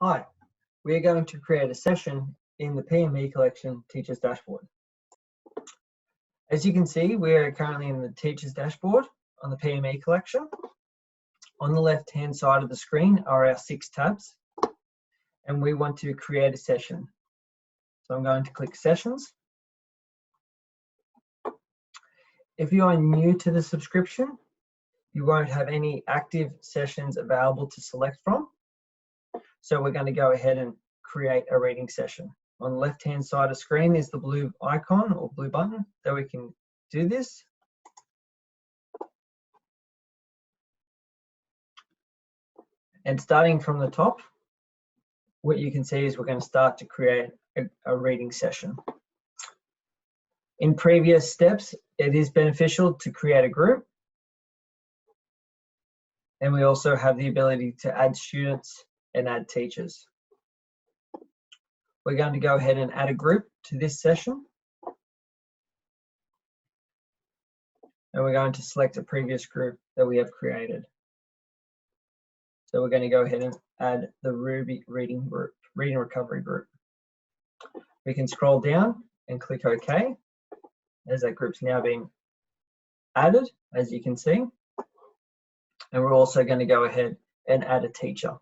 Hi, we are going to create a session in the eCollection Teachers Dashboard. As you can see, we are currently in the Teachers Dashboard on the eCollection. On the left-hand side of the screen are our 6 tabs, and we want to create a session. So I'm going to click Sessions. If you are new to the subscription, you won't have any active sessions available to select from. So we're going to go ahead and create a reading session. On the left-hand side of the screen is the blue icon or blue button that we can do this. And starting from the top, what you can see is we're going to start to create a reading session. In previous steps, it is beneficial to create a group. And we also have the ability to add students and add teachers. We're going to go ahead and add a group to this session. And we're going to select a previous group that we have created. So we're going to go ahead and add the Ruby reading recovery group. We can scroll down and click OK, as that group's now being added, as you can see. And we're also going to go ahead and add a teacher.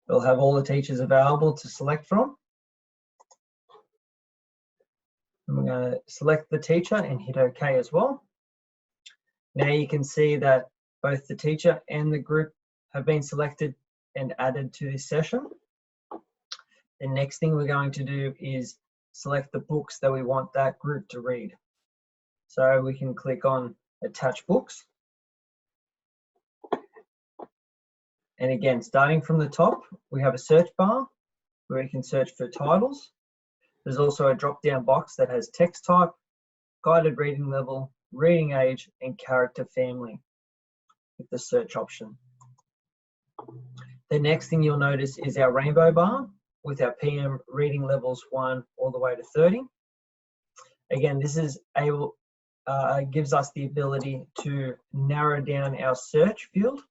We'll have all the teachers available to select from. And we're going to select the teacher and hit OK as well. Now you can see that both the teacher and the group have been selected and added to this session. The next thing we're going to do is select the books that we want that group to read. So we can click on Attach Books. And again, starting from the top, we have a search bar where we can search for titles. There's also a drop-down box that has text type, guided reading level, reading age, and character family with the search option. The next thing you'll notice is our rainbow bar with our PM reading levels 1 all the way to 30. Again, this is gives us the ability to narrow down our search field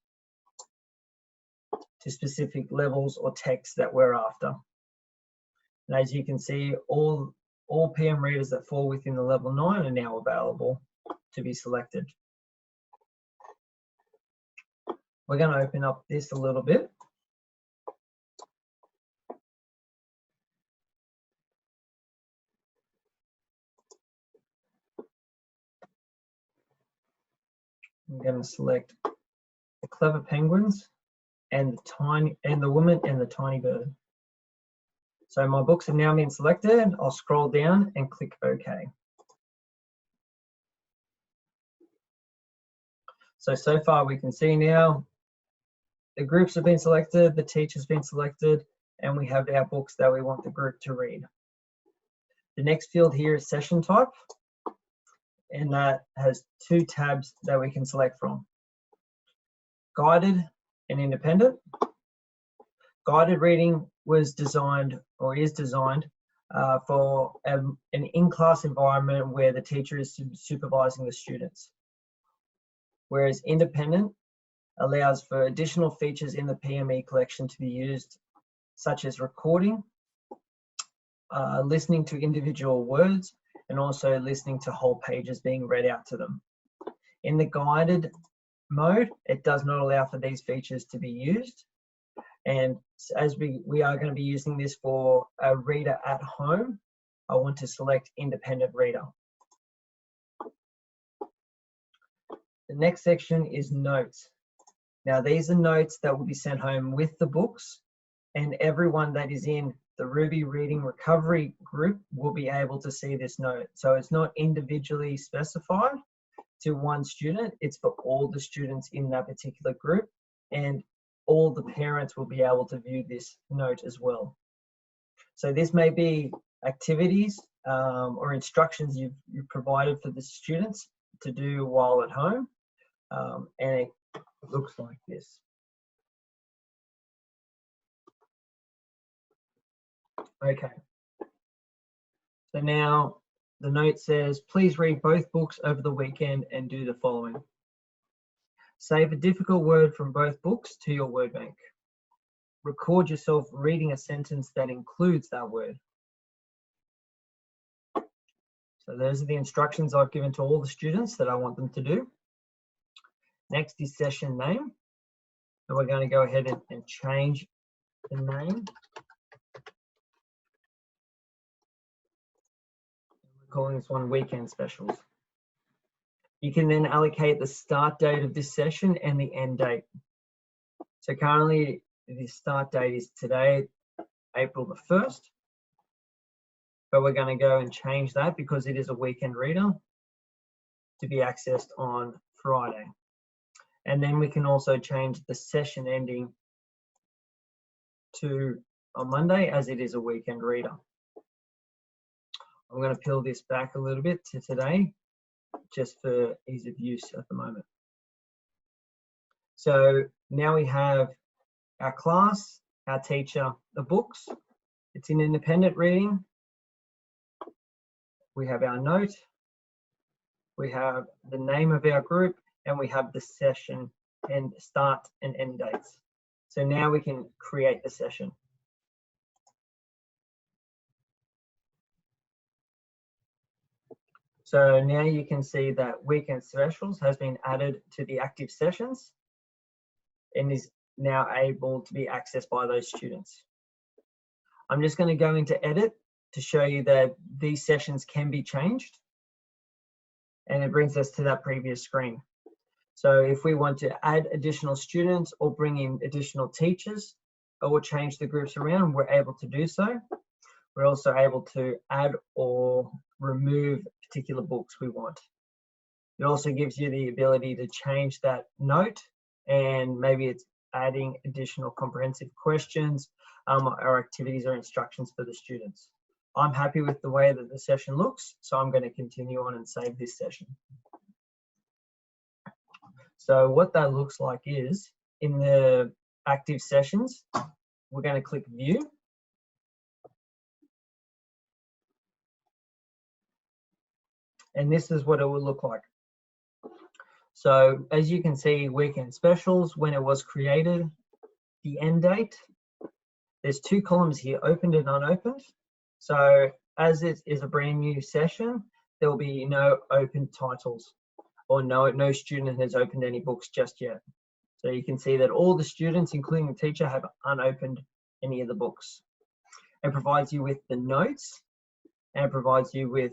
to specific levels or text that we're after. And as you can see, all PM readers that fall within the level 9 are now available to be selected. We're going to open up this a little bit. I'm going to select the Clever Penguins and the Woman and the Tiny Bird. So my books have now been selected. I'll scroll down and click OK. So far we can see now the groups have been selected, the teacher's been selected, and we have our books that we want the group to read. The next field here is session type, and that has 2 tabs that we can select from. Guided and independent. Guided reading was designed or is designed for an in-class environment where the teacher is supervising the students. Whereas independent allows for additional features in the eCollection to be used, such as recording, listening to individual words, and also listening to whole pages being read out to them. In the guided mode, it does not allow for these features to be used. And as we are going to be using this for a reader at home, I want to select independent reader. The next section is notes. Now these are notes that will be sent home with the books, and everyone that is in the Ruby Reading Recovery group will be able to see this note. So it's not individually specified to one student, it's for all the students in that particular group, and all the parents will be able to view this note as well. So this may be activities or instructions you've provided for the students to do while at home, and it looks like this. Okay, so now the note says, please read both books over the weekend and do the following. Save a difficult word from both books to your word bank. Record yourself reading a sentence that includes that word. So those are the instructions I've given to all the students that I want them to do. Next is session name. So we're going to go ahead and change the name. We're calling this one Weekend Specials. You can then allocate the start date of this session and the end date. So currently the start date is today, April the 1st, but we're going to go and change that because it is a weekend reader to be accessed on Friday. And then we can also change the session ending to on Monday as it is a weekend reader. I'm going to peel this back a little bit to today just for ease of use at the moment. So now we have our class, our teacher, the books. It's in independent reading. We have our note. We have the name of our group, and we have the session and start and end dates. So now we can create the session. So now you can see that Weekend Specials has been added to the active sessions and is now able to be accessed by those students. I'm just going to go into edit to show you that these sessions can be changed. And it brings us to that previous screen. So if we want to add additional students or bring in additional teachers or change the groups around, we're able to do so. We're also able to add or remove particular books we want. It also gives you the ability to change that note, and maybe it's adding additional comprehensive questions or activities or instructions for the students. I'm happy with the way that the session looks, so I'm going to continue on and save this session. So what that looks like is, in the active sessions, we're going to click View. And this is what it will look like. So as you can see, Weekend Specials, when it was created, the end date, there's two columns here, opened and unopened. So as it is a brand new session, there will be no open titles, or no student has opened any books just yet. So you can see that all the students, including the teacher, have unopened any of the books. It provides you with the notes, and it provides you with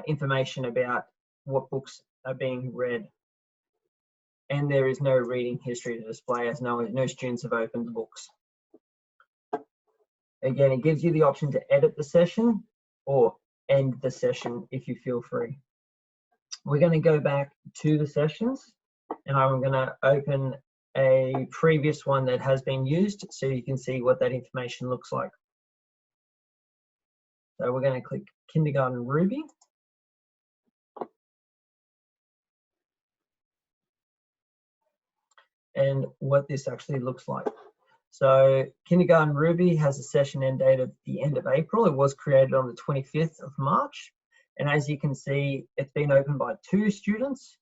information about what books are being read. And there is no reading history to display, as no students have opened the books. Again, it gives you the option to edit the session or end the session if you feel free. We're going to go back to the sessions, and I'm going to open a previous one that has been used so you can see what that information looks like. So we're going to click Kindergarten Ruby. And what this actually looks like. So Kindergarten Ruby has a session end date of the end of April. It was created on the 25th of March. And as you can see, it's been opened by 2 students,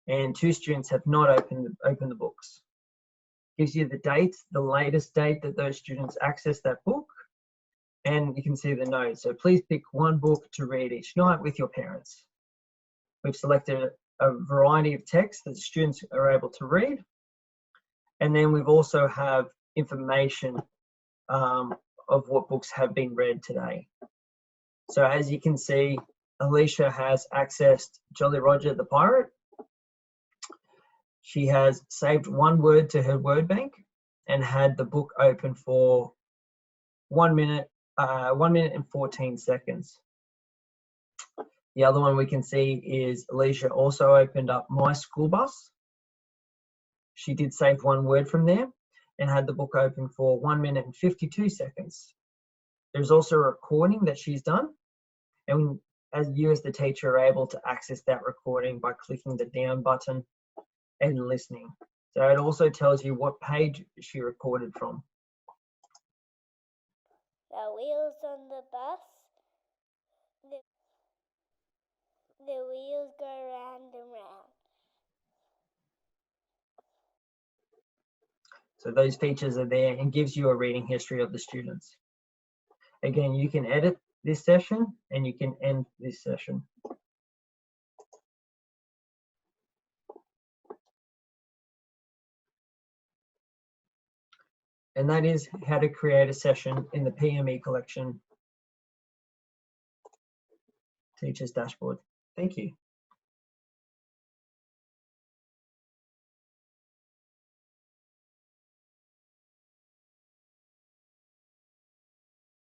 and 2 students have not opened the books. Gives you the date, the latest date that those students access that book, and you can see the note. So please pick one book to read each night with your parents. We've selected a variety of texts that students are able to read. And then we've also have information of what books have been read today. So as you can see, Alicia has accessed Jolly Roger the Pirate. She has saved one word to her word bank and had the book open for 1 minute and 14 seconds. The other one we can see is Alicia also opened up My School Bus. She did save one word from there and had the book open for 1 minute and 52 seconds. There's also a recording that she's done, and as you as the teacher are able to access that recording by clicking the down button and listening. So it also tells you what page she recorded from. The wheels on the bus, the wheels go round and round. So those features are there and gives you a reading history of the students. Again, you can edit this session and you can end this session. And that is how to create a session in the PM eCollection Teachers Dashboard. Thank you.